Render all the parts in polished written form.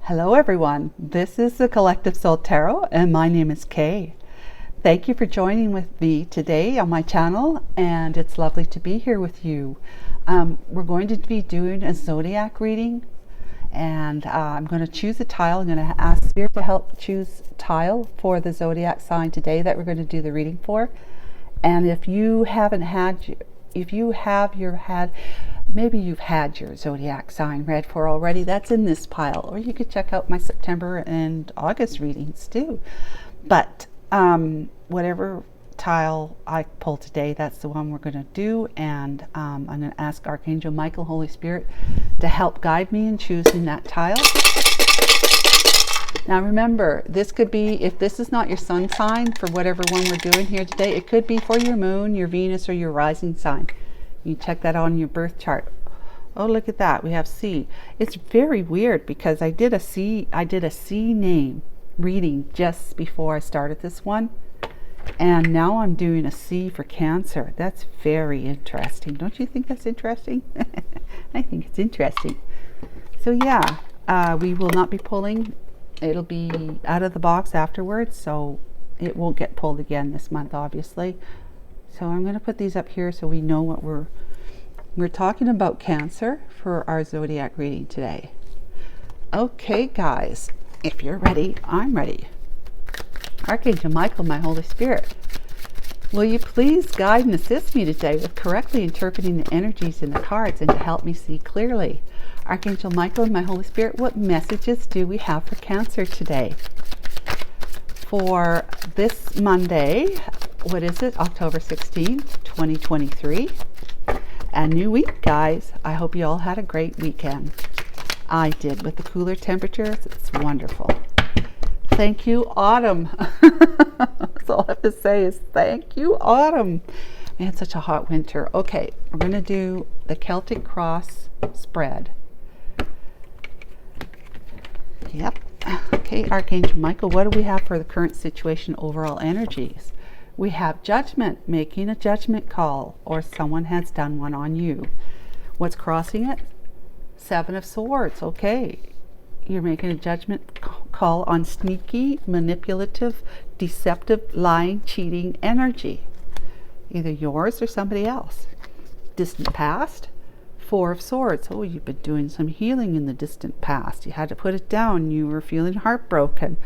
Hello everyone, this is the Collective Soul Tarot and my name is Kay. Thank you for joining with me today on my channel, and it's lovely to be here with you. We're going to be doing a zodiac reading, and I'm going to choose a tile. I'm going to ask Seer to help choose tile for the zodiac sign today that we're going to do the reading for. And if you haven't had, maybe you've had your zodiac sign read for already, that's in this pile, or you could check out my September and August readings too. But whatever tile I pull today, that's the one we're going to do, and I'm going to ask Archangel Michael, Holy Spirit, to help guide me in choosing that tile. Now remember, this could be, if this is not your sun sign for whatever one we're doing here today, it could be for your moon, your Venus, or your rising sign. You check that on your birth chart. Oh, look at that. We have C. It's very weird because I did a C name reading just before I started this one. And now I'm doing a C for Cancer. That's very interesting. Don't you think that's interesting? I think it's interesting. So yeah, we will not be pulling. It'll be out of the box afterwards, so it won't get pulled again this month, obviously. So I'm going to put these up here so we know what we're talking about. Cancer for our zodiac reading today. Okay, guys, if you're ready, I'm ready. Archangel Michael, my Holy Spirit, will you please guide and assist me today with correctly interpreting the energies in the cards and to help me see clearly? Archangel Michael and my Holy Spirit, what messages do we have for Cancer today? For this Monday, what is it? October 16th, 2023. A new week, guys. I hope you all had a great weekend. I did. With the cooler temperatures, it's wonderful. Thank you, autumn. That's all I have to say is thank you, autumn. We had such a hot winter. Okay, we're going to do the Celtic Cross spread. Yep. Okay, Archangel Michael, what do we have for the current situation, overall energies? We have judgment, making a judgment call, or someone has done one on you. What's crossing it? Seven of Swords. Okay, you're making a judgment call on sneaky, manipulative, deceptive, lying, cheating energy. Either yours or somebody else. Distant past. Four of Swords. Oh, you've been doing some healing in the distant past. You had to put it down. You were feeling heartbroken.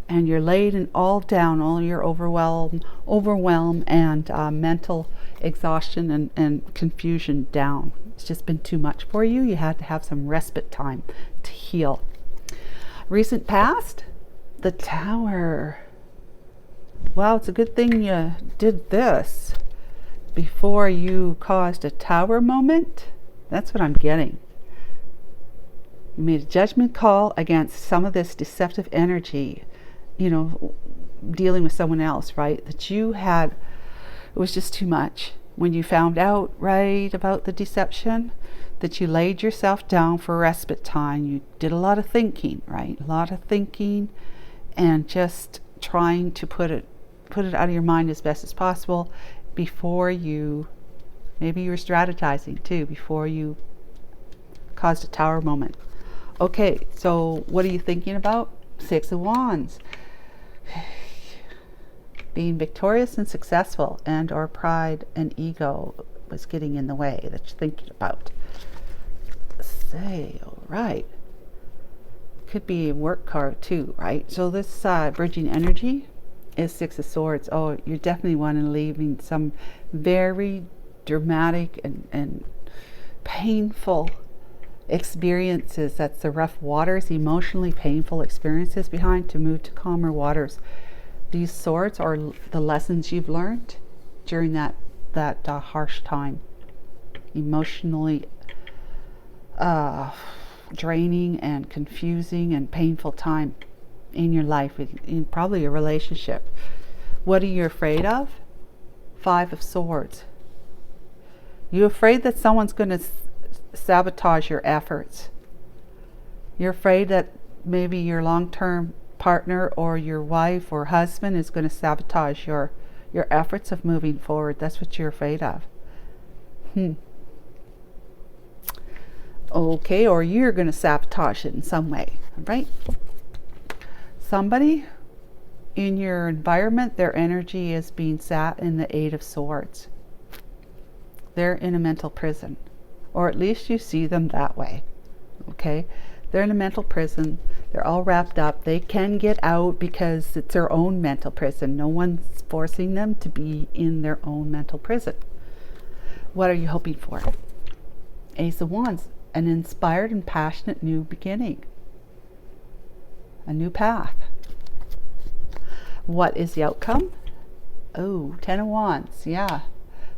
And you're laid all down, all your overwhelm and mental exhaustion and confusion down. It's just been too much for you. You had to have some respite time to heal. Recent past, the Tower. Wow, it's a good thing you did this before you caused a tower moment. That's what I'm getting. You made a judgment call against some of this deceptive energy, you know, dealing with someone else, right? That you had, it was just too much. When you found out, right, about the deception, that you laid yourself down for respite time. You did a lot of thinking, right? A lot of thinking and just trying to put it out of your mind as best as possible before you, maybe you were strategizing too, before you caused a tower moment. Okay, so what are you thinking about? Six of Wands. Being victorious and successful, and or pride and ego was getting in the way that you're thinking about. Say, all right. Could be a work card too, right? So this bridging energy is Six of Swords. Oh, you're definitely wanting to leaving some very dramatic and painful experiences. That's the rough waters, emotionally painful experiences behind, to move to calmer waters. These swords are the lessons you've learned during that harsh time, emotionally draining and confusing and painful time in your life, in probably a relationship. What are you afraid of? Five of Swords. You're afraid that someone's going to sabotage your efforts. You're afraid that maybe your long-term partner or your wife or husband is going to sabotage your efforts of moving forward. That's what you're afraid of. Okay, or you're going to sabotage it in some way. right? Somebody in your environment, their energy is being sat in the Eight of Swords. They're in a mental prison, or at least you see them that way. Okay, they're in a mental prison. They're all wrapped up. They can get out because it's their own mental prison. No one's forcing them to be in their own mental prison. What are you hoping for? Ace of Wands, an inspired and passionate new beginning, a new path. What is the outcome? Oh, Ten of Wands, yeah.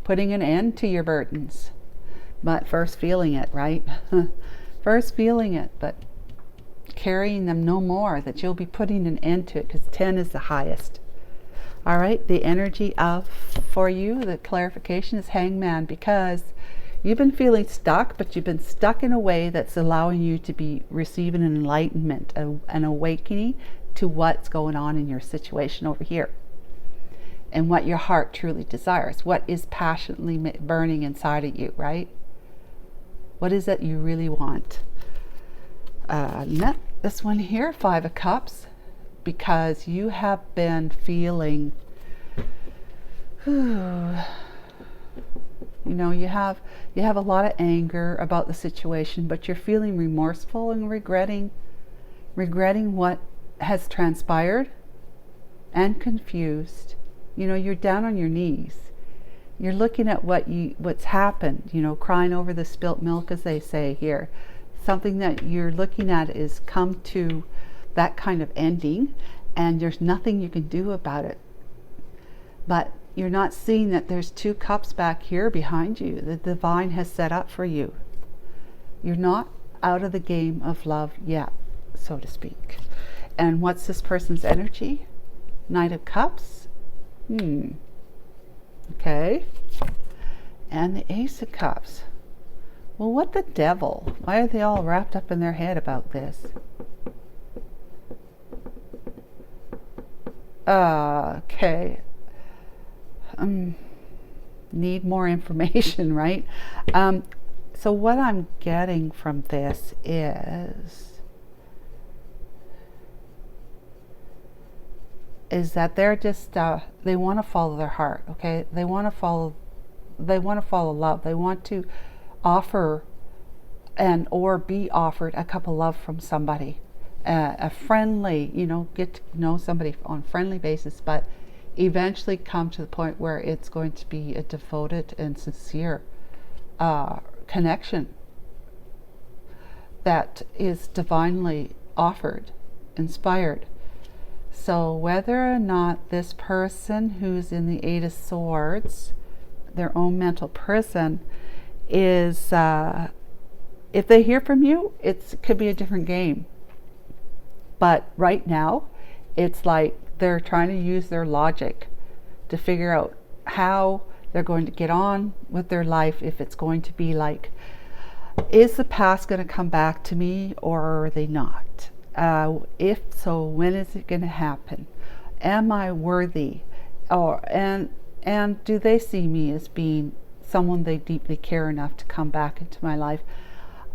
Putting an end to your burdens. But first feeling it, right? First feeling it, but carrying them no more, that you'll be putting an end to it, because 10 is the highest. All right, the energy of, for you, the clarification is Hangman, because you've been feeling stuck, but you've been stuck in a way that's allowing you to be receiving an enlightenment, an awakening to what's going on in your situation over here, and what your heart truly desires, what is passionately burning inside of you, right? What is it you really want? This one here, Five of Cups, because you have been feeling, you know, you have a lot of anger about the situation, but you're feeling remorseful and regretting what has transpired, and confused. You know, you're down on your knees. You're looking at what's happened, you know, crying over the spilt milk, as they say here. Something that you're looking at is come to that kind of ending, and there's nothing you can do about it. But you're not seeing that there's two cups back here behind you the divine has set up for you. You're not out of the game of love yet, so to speak. And what's this person's energy? Knight of Cups. Okay. And the Ace of Cups. Well, what the devil? Why are they all wrapped up in their head about this? Okay. Need more information, right? So what I'm getting from this is that they're just they want to follow their heart. Okay, they want to follow love. They want to offer and or be offered a cup of love from somebody, a friendly, you know, get to know somebody on a friendly basis, but eventually come to the point where it's going to be a devoted and sincere connection that is divinely offered, inspired. So whether or not this person who's in the Eight of Swords, their own mental prison, is if they hear from you, it could be a different game. But right now, it's like they're trying to use their logic to figure out how they're going to get on with their life, if it's going to be like, is the past going to come back to me, or are they not? If so, when is it going to happen? Am I worthy? And do they see me as being someone they deeply care enough to come back into my life?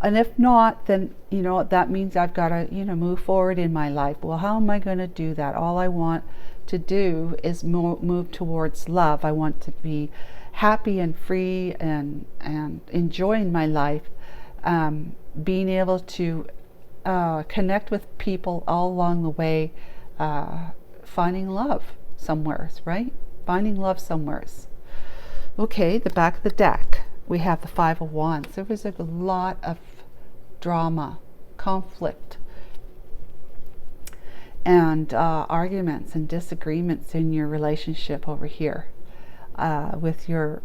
And if not, then, you know, that means I've got to, you know, move forward in my life. Well, how am I going to do that? All I want to do is move towards love. I want to be happy and free and enjoying my life, being able to connect with people all along the way, finding love somewheres, right? Finding love somewheres. Okay, the back of the deck, we have the Five of Wands. There was a lot of drama, conflict, and arguments and disagreements in your relationship over here with your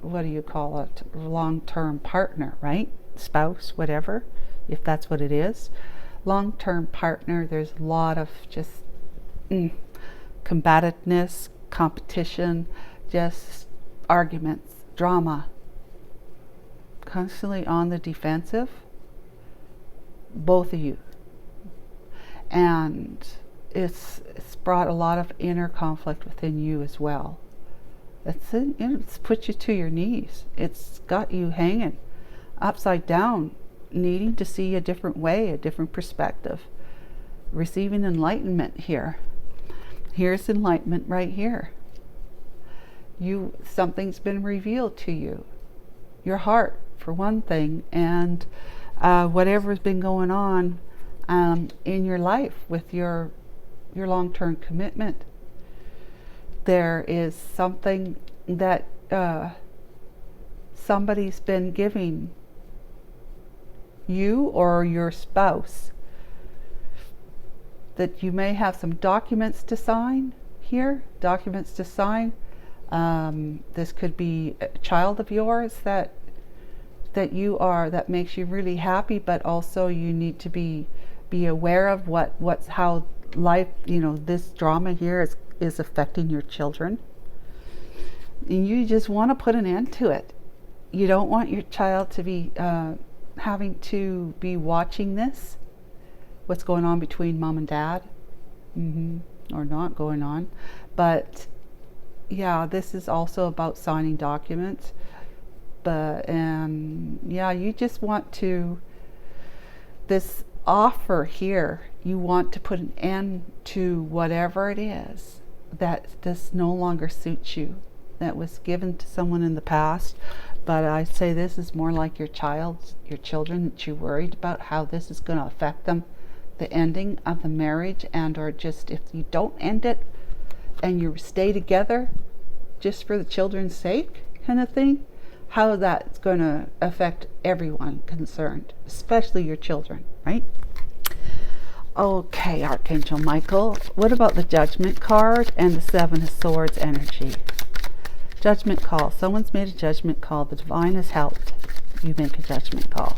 what do you call it, long-term partner, right? Spouse, whatever, if that's what it is. Long-term partner, there's a lot of just combativeness, competition, just arguments, drama, constantly on the defensive, both of you. And it's brought a lot of inner conflict within you as well. It's put you to your knees. It's got you hanging upside down, needing to see a different way, a different perspective, receiving enlightenment here. Here's enlightenment right here. Something's been revealed to you. Your heart, for one thing, and whatever's been going on in your life with your long-term commitment. There is something that somebody's been giving you or your spouse, that you may have some documents to sign here, documents to sign. This could be a child of yours that makes you really happy, but also you need to be aware of how life, this drama here is affecting your children. And you just want to put an end to it. You don't want your child to be having to be watching this, what's going on between mom and dad, or not going on. But yeah, this is also about signing documents. But you just want to, this offer here, you want to put an end to whatever it is that this no longer suits you, that was given to someone in the past. But I say this is more like your children, that you're worried about how this is going to affect them, the ending of the marriage, and or just if you don't end it and you stay together just for the children's sake kind of thing, how that's going to affect everyone concerned, especially your children, right? Okay, Archangel Michael, what about the Judgment card and the Seven of Swords energy? Judgment call. Someone's made a judgment call. The divine has helped you make a judgment call.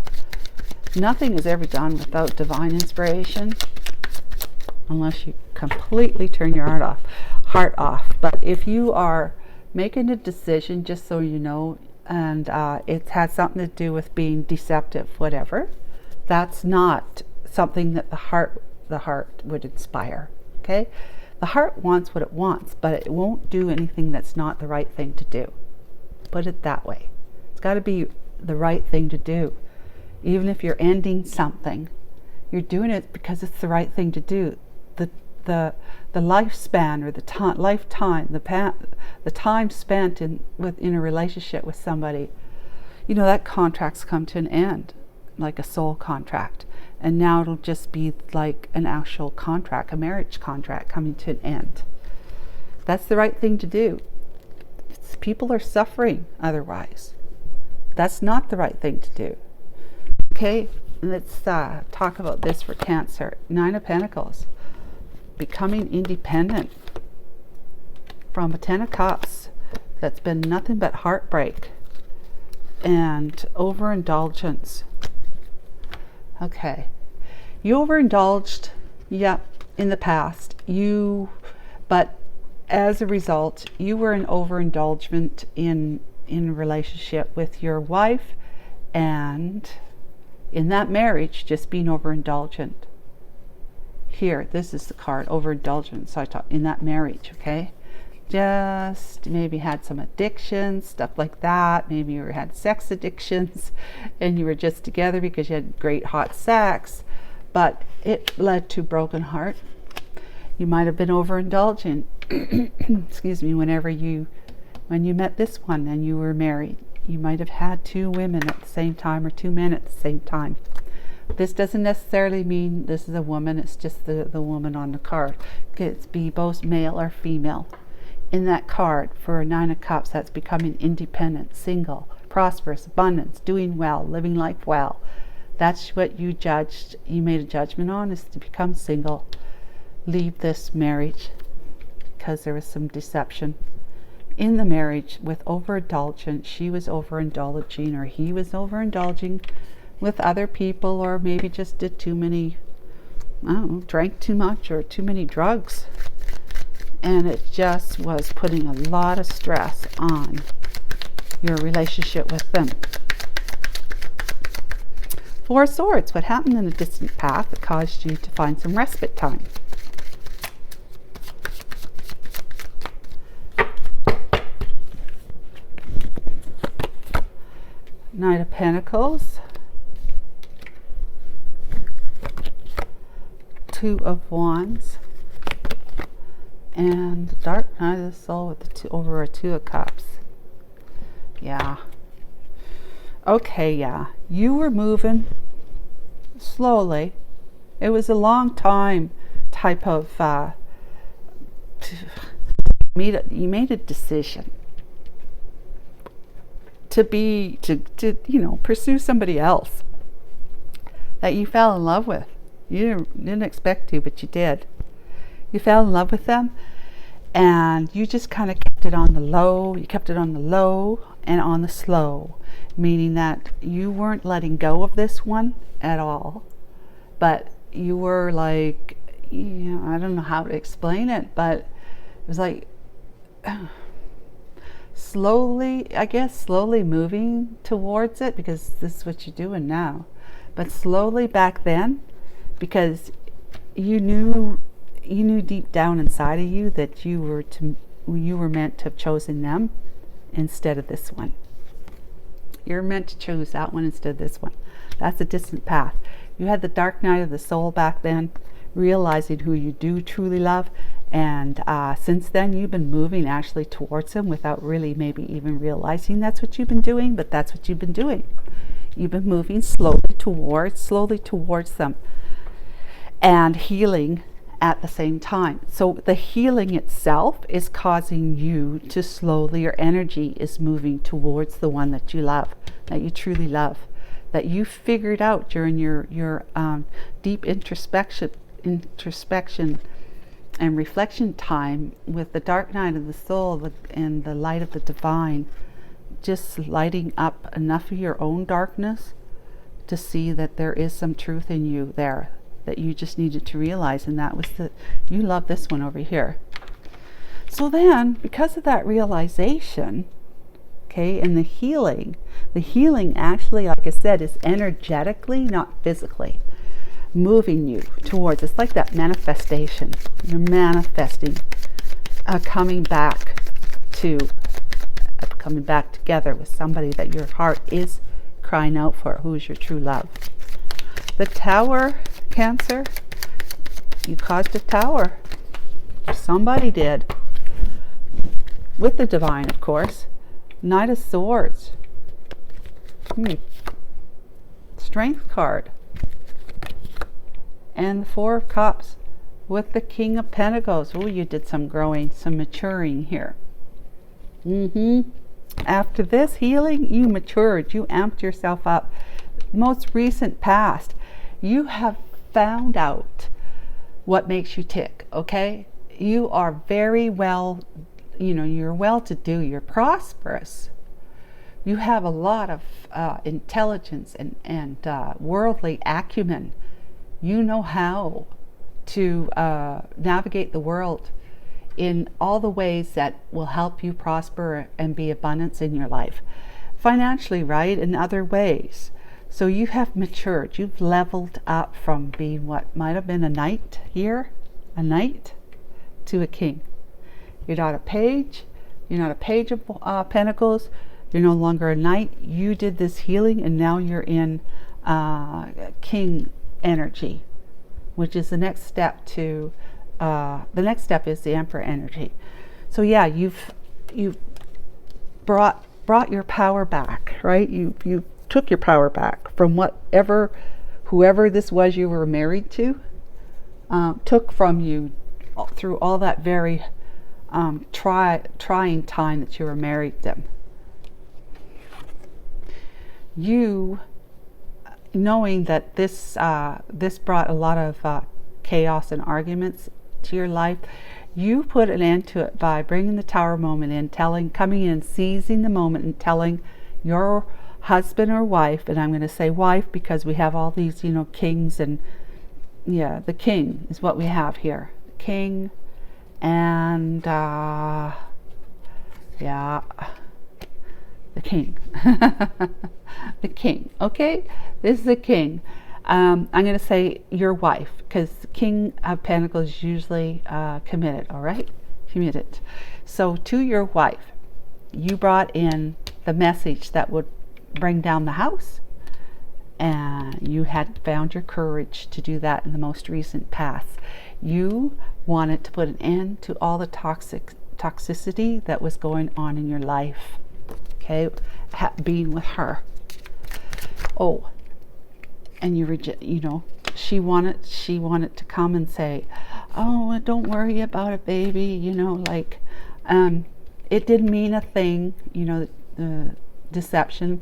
Nothing is ever done without divine inspiration, unless you completely turn your heart off. But if you are making a decision, just so you know, and it has something to do with being deceptive, whatever, that's not something that the heart would inspire. Okay, the heart wants what it wants, but it won't do anything that's not the right thing to do. Put it that way. It's got to be the right thing to do. Even if you're ending something, you're doing it because it's the right thing to do. The lifespan, or the time spent in a relationship with somebody, that contract's come to an end, like a soul contract, and now it'll just be like an actual contract, a marriage contract coming to an end. That's the right thing to do. People are suffering otherwise. That's not the right thing to do. Okay, let's talk about this for Cancer. 9 of Pentacles. Becoming independent from a 10 of Cups. That's been nothing but heartbreak and overindulgence. Okay, you overindulged, in the past. But as a result, you were an overindulgent in relationship with your wife, and in that marriage, just being overindulgent. Here, this is the card, overindulgence. So I talk in that marriage, okay? Just maybe had some addictions, stuff like that. Maybe you had sex addictions and you were just together because you had great hot sex, but it led to broken heart. You might have been overindulgent, excuse me, when you met this one and you were married. You might have had 2 women at the same time, or 2 men at the same time. This doesn't necessarily mean this is a woman, it's just the woman on the card. It could be both male or female. In that card, for a 9 of Cups, that's becoming independent, single, prosperous, abundance, doing well, living life well. That's what you made a judgment on, is to become single. Leave this marriage because there was some deception in the marriage with overindulgence. She was overindulging, or he was overindulging with other people, or maybe just did too many, drank too much or too many drugs. And it just was putting a lot of stress on your relationship with them. 4 of Swords. What happened in a distant past that caused you to find some respite time? Knight of Pentacles. Two of Wands. And Dark Night of the Soul with the over a Two of Cups. Yeah. Okay, yeah. You were moving slowly. It was a long time type of you made a decision to you know, pursue somebody else that you fell in love with. You didn't expect to, but you did. You fell in love with them, and you just kind of kept it on the low. You kept it on the low and on the slow, meaning that you weren't letting go of this one at all, but you were like, you know, I don't know how to explain it, but it was like slowly, I guess, slowly moving towards it, because this is what you're doing now, but slowly back then, because you knew deep down inside of you that you were meant to have chosen them instead of this one. You're meant to choose that one instead of this one. That's a distant path. You had the dark night of the soul back then, realizing who you do truly love, and since then you've been moving actually towards them without really maybe even realizing that's what you've been doing, but that's what you've been doing. You've been moving slowly towards them and healing at the same time. So the healing itself is causing you to slowly, your energy is moving towards the one that you love, that you truly love, that you figured out during your deep introspection and reflection time with the dark night of the soul and the light of the divine, just lighting up enough of your own darkness to see that there is some truth in you there that you just needed to realize, and that was that you love this one over here. So then, because of that realization, okay, and the healing actually, like I said, is energetically, not physically, moving you towards. It's like that manifestation. You're manifesting coming back together with somebody that your heart is crying out for, who is your true love. The Tower, Cancer, you caused a tower. Somebody did. With the divine, of course. Knight of Swords. Strength card. And the Four of Cups with the King of Pentacles. Oh, you did some growing, some maturing here. After this healing, you matured. You amped yourself up. Most recent past, you have found out what makes you tick, okay? You are very well, you know, you're well-to-do, you're prosperous. You have a lot of intelligence and worldly acumen. You know how to navigate the world in all the ways that will help you prosper and be abundance in your life. Financially, right? In other ways. So you have matured. You've leveled up from being what might have been a knight here, a knight, to a king. You're not a page. You're not a page of pentacles. You're no longer a knight. You did this healing, and now you're in king energy, which is the next step to the next step is the Emperor energy. So yeah, you've brought your power back, right? You took your power back from whoever this was you were married to, took from you through all that very trying time that you were married them. You, knowing that this brought a lot of chaos and arguments to your life, you put an end to it by bringing the Tower moment in, coming in, seizing the moment and telling your husband or wife, and I'm going to say wife because we have all these, you know, kings, and yeah, the king is what we have here. King and yeah, the king. The king, okay? This is the king. I'm going to say your wife, because King of Pentacles is usually committed, all right? Committed. So to your wife, you brought in the message that would bring down the house and you hadn't found your courage to do that in the most recent past. You wanted to put an end to all the toxicity that was going on in your life. Okay, being with her. Oh, and she wanted to come and say, oh, don't worry about it, baby. It didn't mean a thing. The deception.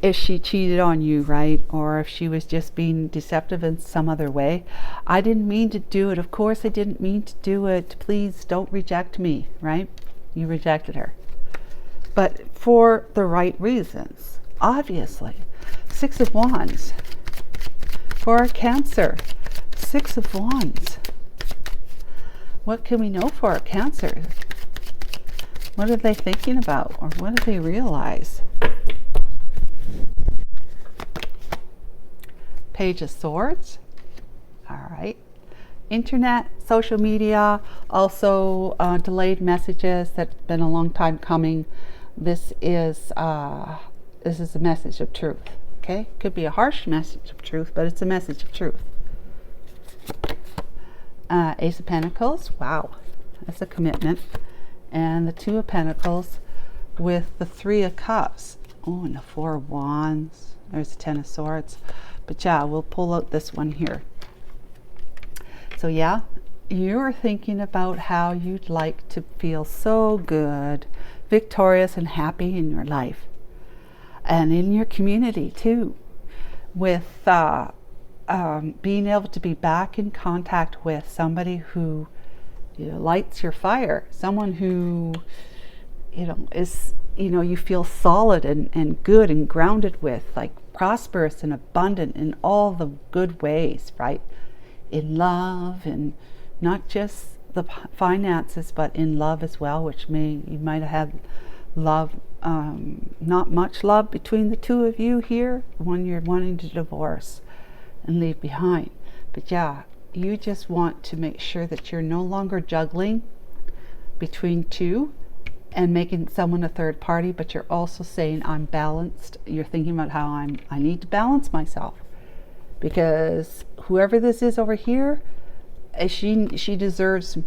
If she cheated on you, right? Or if she was just being deceptive in some other way. I didn't mean to do it. Of course I didn't mean to do it. Please don't reject me, right? You rejected her. But for the right reasons, obviously. 6 of Wands. For our Cancer, 6 of Wands. What can we know for our Cancer? What are they thinking about? Or what do they realize? Page of Swords. All right. Internet, social media, also delayed messages that's been a long time coming. This is a message of truth. Okay, could be a harsh message of truth, but it's a message of truth. Ace of Pentacles. Wow, that's a commitment. And the 2 of Pentacles with the 3 of Cups. Oh, and the 4 of Wands. There's the 10 of Swords. But yeah, we'll pull out this one here. So yeah, you're thinking about how you'd like to feel so good, victorious and happy in your life. And in your community too. With being able to be back in contact with somebody who lights your fire. Someone who is you feel solid and good and grounded with, like prosperous and abundant in all the good ways, right? In love, and not just the finances, but in love as well, which you might have had love, not much love between the 2 of you here when you're wanting to divorce and leave behind. But yeah, you just want to make sure that you're no longer juggling between 2 and making someone a third party, but you're also saying, I'm balanced. You're thinking about how I need to balance myself, because whoever this is over here, she deserves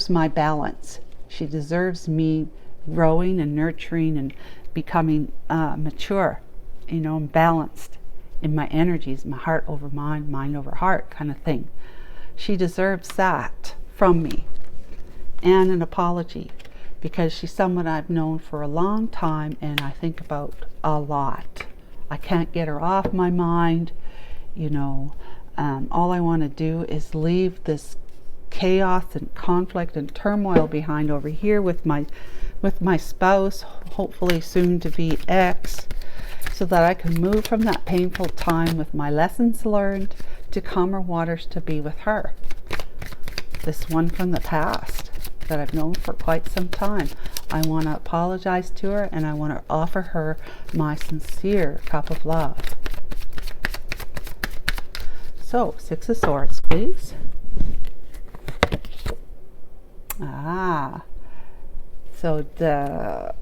my balance. She deserves me growing and nurturing and becoming mature, and balanced in my energies, my heart over mind, mind over heart kind of thing. She deserves that from me, and an apology, because she's someone I've known for a long time and I think about a lot. I can't get her off my mind. All I want to do is leave this chaos and conflict and turmoil behind over here with my spouse, hopefully soon to be ex, so that I can move from that painful time with my lessons learned to calmer waters to be with her. This one from the past that I've known for quite some time. I want to apologize to her, and I want to offer her my sincere cup of love. So, 6 of Swords, please. So the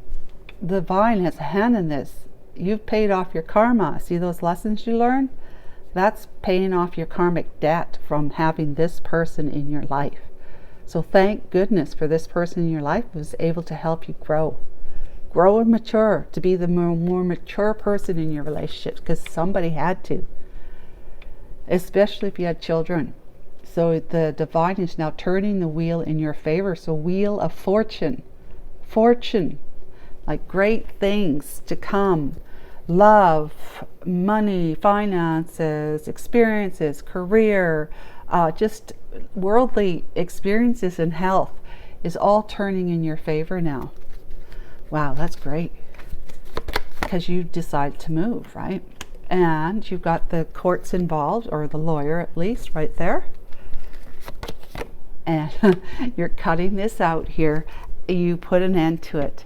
divine has a hand in this. You've paid off your karma. See those lessons you learned? That's paying off your karmic debt from having this person in your life. So thank goodness for this person in your life who was able to help you grow and mature, to be the more mature person in your relationships, because somebody had to, especially if you had children. So the divine is now turning the wheel in your favor. So wheel of fortune, like great things to come, love, money, finances, experiences, career, just worldly experiences and health is all turning in your favor now. Wow, that's great, because you decide to move, right? And you've got the courts involved, or the lawyer at least, right there. And you're cutting this out here. You put an end to it.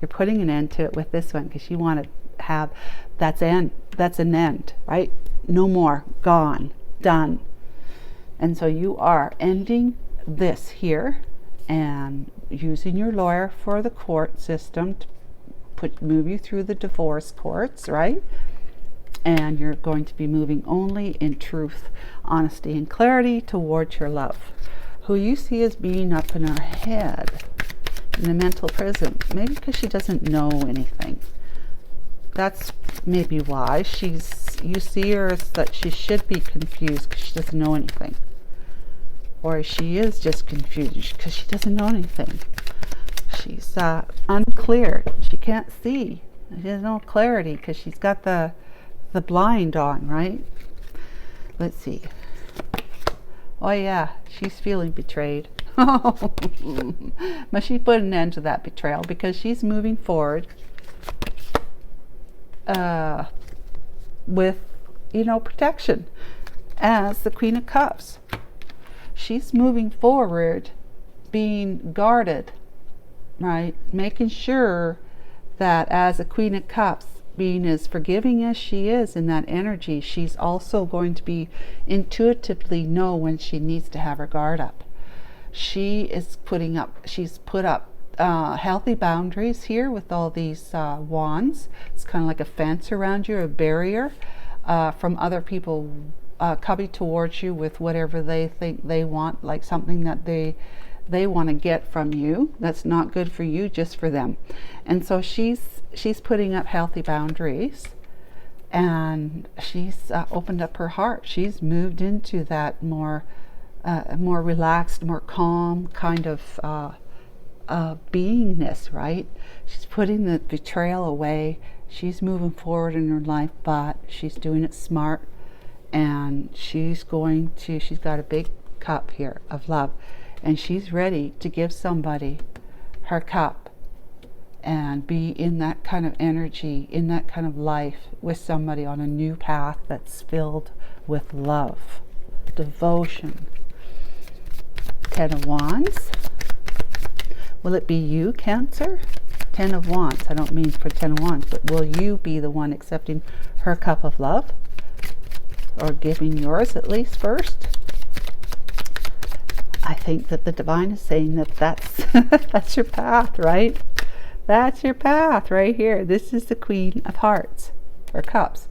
You're putting an end to it with this one, because you want to have that's an end, right? No more, gone, done. And so you are ending this here and using your lawyer for the court system to move you through the divorce courts, right? And you're going to be moving only in truth, honesty, and clarity towards your love, who you see as being up in her head in a mental prison, maybe because she doesn't know anything. That's maybe why you see her as that she should be confused because she doesn't know anything. Or she is just confused because she doesn't know anything. She's unclear. She can't see. She has no clarity because she's got the blind on, right? Let's see. Oh yeah, she's feeling betrayed. But she put an end to that betrayal because she's moving forward with, protection as the Queen of Cups. She's moving forward being guarded, right? Making sure that as a Queen of Cups, being as forgiving as she is in that energy, she's also going to be intuitively know when she needs to have her guard up. She's put up healthy boundaries here with all these wands. It's kind of like a fence around you, a barrier from other people coming towards you with whatever they think they want, like something that they want to get from you that's not good for you, just for them. And so she's putting up healthy boundaries, and she's opened up her heart. She's moved into that more relaxed, more calm kind of beingness, right? She's putting the betrayal away. She's moving forward in her life, but she's doing it smart, and she's got a big cup here of love, and she's ready to give somebody her cup and be in that kind of energy, in that kind of life with somebody on a new path that's filled with love, devotion. 10 of Wands. Will it be you, Cancer? 10 of Wands. I don't mean for 10 of Wands, but will you be the one accepting her cup of love? Or giving yours at least first? I think that the divine is saying that's that's your path, right? That's your path right here. This is the Queen of Hearts, or Cups.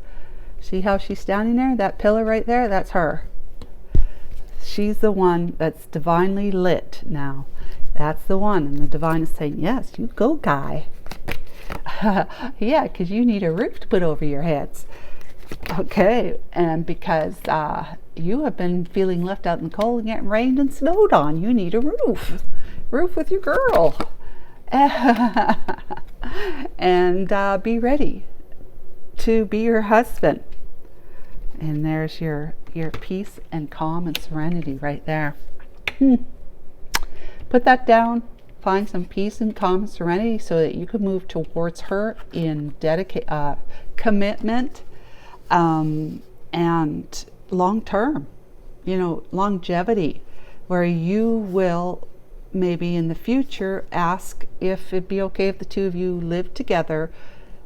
See how she's standing there? That pillar right there, that's her. She's the one that's divinely lit now. That's the one. And the divine is saying, yes, you go, guy. Yeah, because you need a roof to put over your heads. Okay, and because you have been feeling left out in the cold and getting rained and snowed on, you need a roof with your girl. And be ready to be your husband. And there's your peace and calm and serenity right there. Put that down. Find some peace and calm and serenity so that you can move towards her in commitment and long term, longevity, where you will maybe in the future ask if it'd be okay if the two of you live together,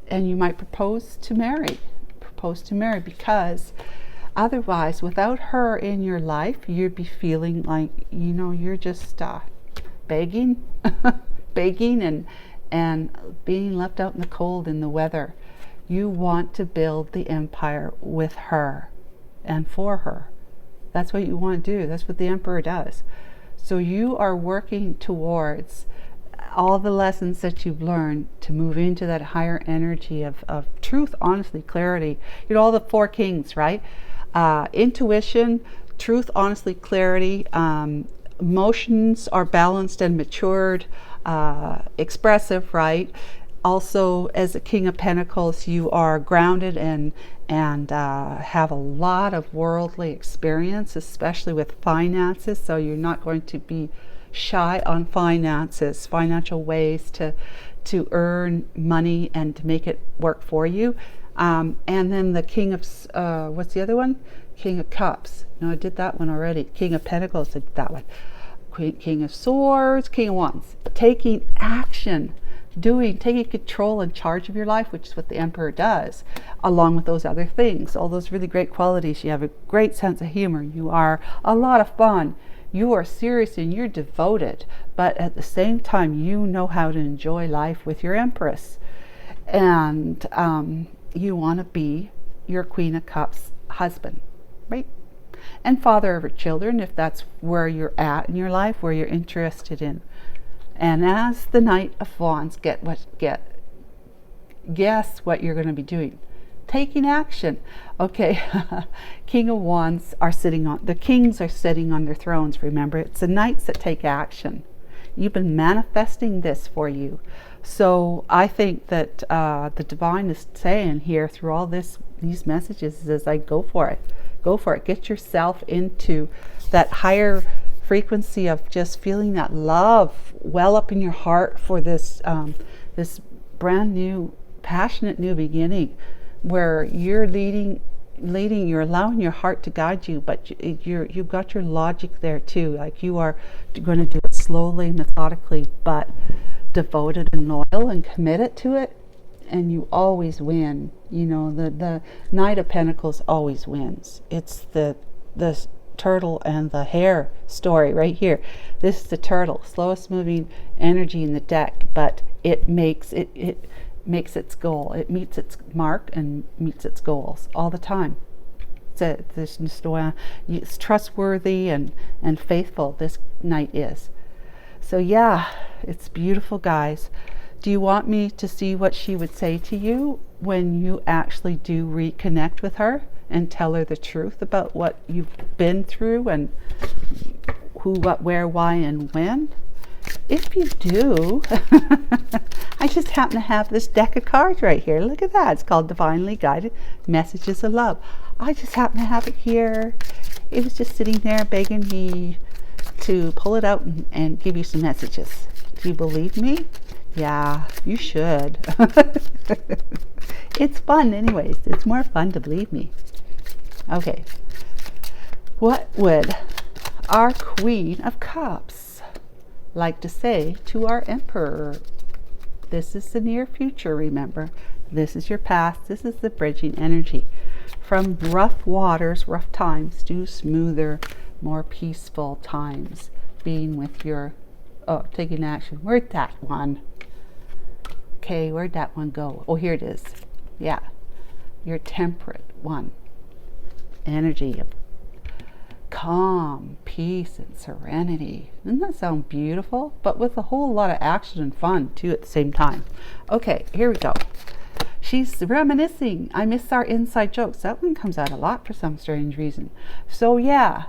and you might propose to marry, because otherwise, without her in your life, you'd be feeling like, you're just begging and being left out in the cold in the weather. You want to build the empire with her and for her. That's what you want to do. That's what the Emperor does. So you are working towards all the lessons that you've learned to move into that higher energy of truth, honesty, clarity. All the four kings, right? Intuition, truth, honesty, clarity. Emotions are balanced and matured, expressive, right? Also, as a King of Pentacles, you are grounded and have a lot of worldly experience, especially with finances. So you're not going to be shy on finances, financial ways to earn money and to make it work for you. And then the King of what's the other one? King of Cups. No, I did that one already. King of Pentacles, I did that one. King of Swords, King of Wands. Taking action, taking control and charge of your life, which is what the Emperor does, along with those other things, all those really great qualities. You have a great sense of humor. You are a lot of fun. You are serious and you're devoted, but at the same time, you know how to enjoy life with your Empress. And you want to be your Queen of Cups husband, right? And father of her children, if that's where you're at in your life, where you're interested in. And as the Knight of Wands, guess what you're going to be doing. Taking action. Okay, King of Wands are sitting on, the kings are sitting on their thrones, remember? It's the knights that take action. You've been manifesting this for you. So I think that the divine is saying here through all these messages is like, go for it. Go for it. Get yourself into that higher frequency of just feeling that love well up in your heart for this this brand new, passionate new beginning, where you're leading, you're allowing your heart to guide you, but you've got your logic there too. Like, you are going to do it slowly, methodically, but devoted and loyal and committed to it, and you always win. You know, the Knight of Pentacles always wins. It's the turtle and the hare story right here. This is the turtle, slowest moving energy in the deck, but it makes makes its goal. It meets its mark and meets its goals all the time. It's trustworthy and faithful, this knight is. So yeah, it's beautiful, guys. Do you want me to see what she would say to you when you actually do reconnect with her and tell her the truth about what you've been through and who, what, where, why, and when? If you do, I just happen to have this deck of cards right here. Look at that. It's called Divinely Guided Messages of Love. I just happen to have it here. It was just sitting there begging me to pull it out and give you some messages. Do you believe me? Yeah, you should. It's fun anyways. It's more fun to believe me. Okay. What would our Queen of Cups like to say to our Emperor? This is the near future, remember. This is your past. This is the bridging energy. From rough waters, rough times, to smoother, more peaceful times. Being with your, taking action. Where'd that one? Okay, where'd that one go? Oh, here it is. Yeah, your temperate one. Energy of calm, peace, and serenity. Doesn't that sound beautiful? But with a whole lot of action and fun too at the same time. Okay, here we go. She's reminiscing. I miss our inside jokes. That one comes out a lot for some strange reason. So yeah,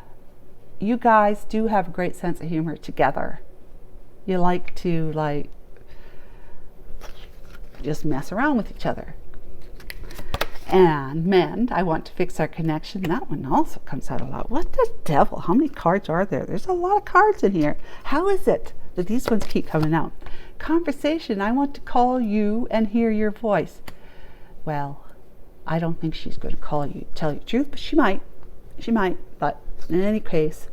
you guys do have a great sense of humor together. You like to just mess around with each other. And mend, I want to fix our connection. That one also comes out a lot. What the devil? How many cards are there? There's a lot of cards in here. How is it that these ones keep coming out? Conversation, I want to call you and hear your voice. Well, I don't think she's going to call you, tell you the truth, but she might. She might. But in any case,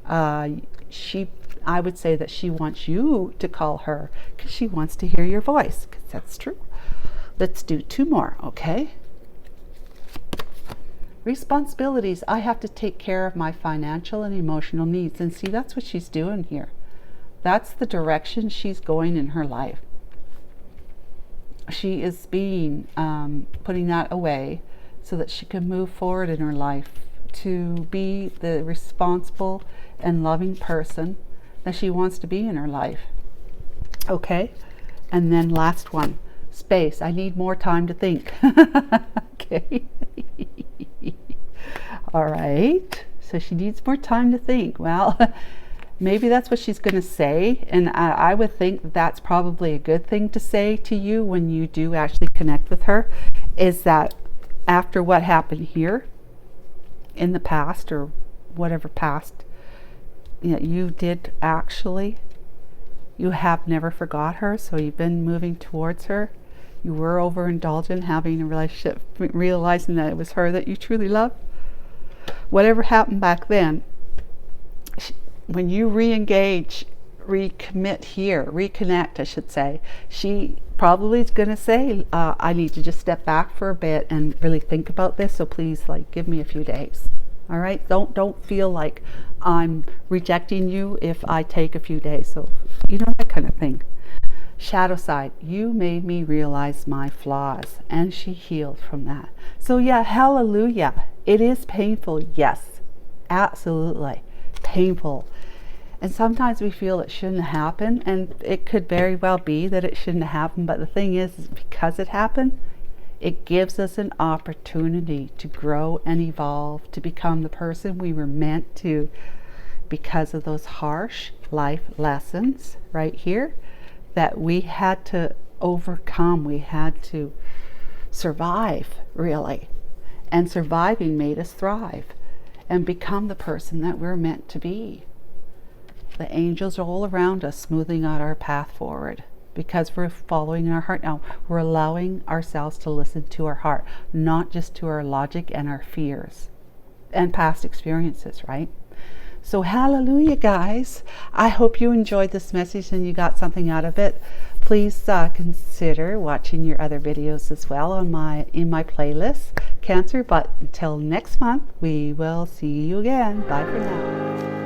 I would say that she wants you to call her because she wants to hear your voice, because that's true. Let's do two more, okay? Responsibilities. I have to take care of my financial and emotional needs. And see, that's what she's doing here. That's the direction she's going in her life. She is putting that away so that she can move forward in her life to be the responsible and loving person that she wants to be in her life. Okay? And then last one. Space. I need more time to think. Okay. All right. So she needs more time to think. Well, maybe that's what she's going to say. And I would think that that's probably a good thing to say to you when you do actually connect with her, is that after what happened here in the past, or whatever past, you did actually, you have never forgot her. So you've been moving towards her. You were overindulgent, having a relationship, realizing that it was her that you truly loved. Whatever happened back then, when you re-engage, reconnect, I should say, she probably is going to say, I need to just step back for a bit and really think about this. So please, give me a few days. All right. Don't feel like I'm rejecting you if I take a few days. So, that kind of thing. Shadow side, you made me realize my flaws, and she healed from that. So yeah, hallelujah. It is painful, yes, absolutely painful. And sometimes we feel it shouldn't happen, and it could very well be that it shouldn't happen, but the thing is because it happened, it gives us an opportunity to grow and evolve, to become the person we were meant to, because of those harsh life lessons right here that we had to overcome. We had to survive, really. And surviving made us thrive and become the person that we're meant to be. The angels are all around us, smoothing out our path forward, because we're following our heart now. We're allowing ourselves to listen to our heart, not just to our logic and our fears and past experiences, right? So hallelujah, guys. I hope you enjoyed this message and you got something out of it. Please consider watching your other videos as well in my playlist, Cancer. But until next month, we will see you again. Bye for now.